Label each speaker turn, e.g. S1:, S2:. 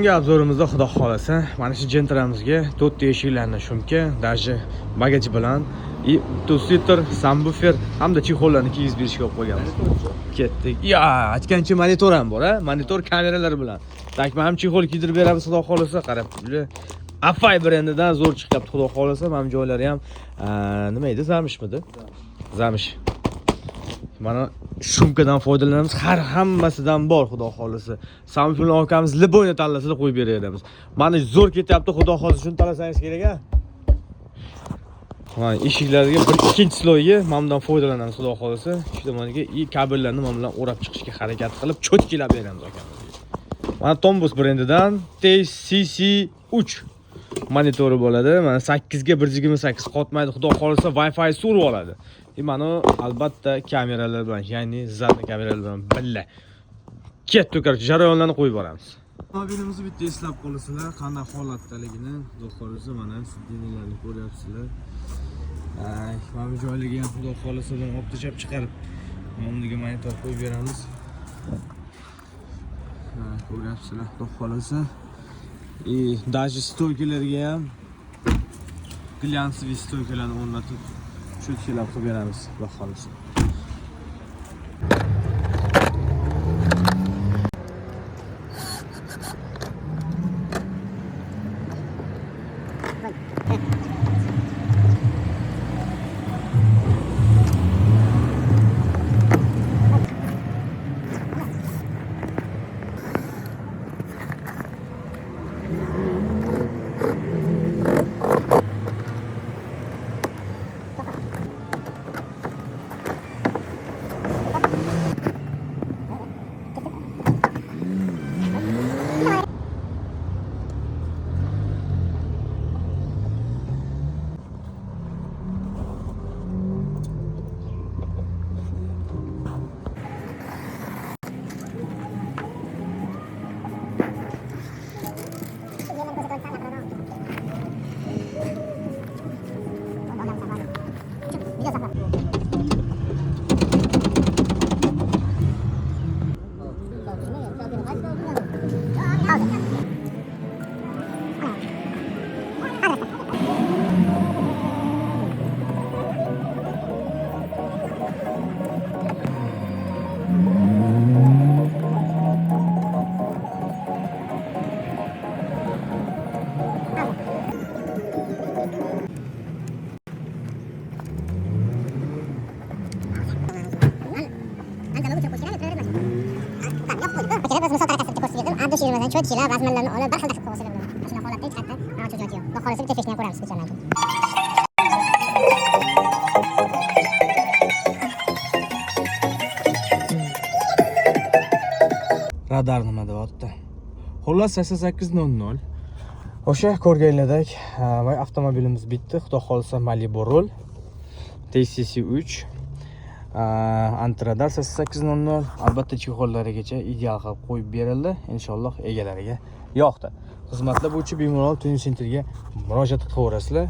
S1: Bugungi obzorimizda xudo xolasa mana shu Gentra'mizga 4 eshiklarni shumka, даже bagaj bilan 30 litr subwoofer hamda chexollarni kiygizib berishga olib qo'yganmiz. Ketdik. Ya, aytgancha monitor ham bor, monitor kameralar bilan. Tak men ham chexol kiydirib beramiz xudo xolasa, qarab. Afay brendidan zo'r chiqyapti xudo xolasa. Mana joylari ham nima edi? Zamishmidi? Zamish. Mana shumkadan foydalanamiz. Har hammasidan bor xudo xolasa. Samsung okamiz liboyni tanlasada qo'yib beramiz. Mana zo'r ketyapti xudo xolasa, shuni tanlasangiz kerak-a. Mana eshiklarga bir ikkinchi sloyga mana bundan foydalanamiz xudo xolasa. Shu tomoniga kabellarni mana bilan o'rab chiqishga harakat qilib, cho'tkilab beramiz akamiz. Mana Tombus brendidan TCC3 monitori bo'ladi. Mana 8 ga 128 qotmaydi xudo xolasa, Wi-Fi surib oladi. Mana albatta kameralar bilan, ya'ni zadni kameralar bilan birga ketdi, korchi jarayonlarni qo'yib boramiz. Mobilimizni bitta eslab qolasizlar, qanday holatdaligini xudo xolasa mana sidinlarni ko'ryapsizlar. Mana bu joylarga ham xudo xolasa bilan olib tashab chiqarib, bunga monitor qo'yib beramiz. Ko'ryapsizlar xudo xolasa. Даже stoykalarga ham glyansli stoykalarni o'rnatib cho'tkilab qilib beramiz xudo xolasa.
S2: Cho'tkilab razmerlarni olib bir xil qilib qo'ysa bo'ladi. Shuna holatda hech qayerda mana cho'tkilab yo'q. Xudo xolasa bitta feshni ko'ramiz specialdan.
S1: Radar nima deyapti? Xullas 8800. O'sha ko'rganlardek va avtomobilimiz bitdi. Xudo xolasa Malibu Roll TCC3 Antradar 8800 albatta chexollarigacha ideal qilib qo'yib berildi. Inshaalloh egalariga yoqdi. Xizmatlar bo'yicha bemalol tuning sentrga murojaat qilaverasizlar.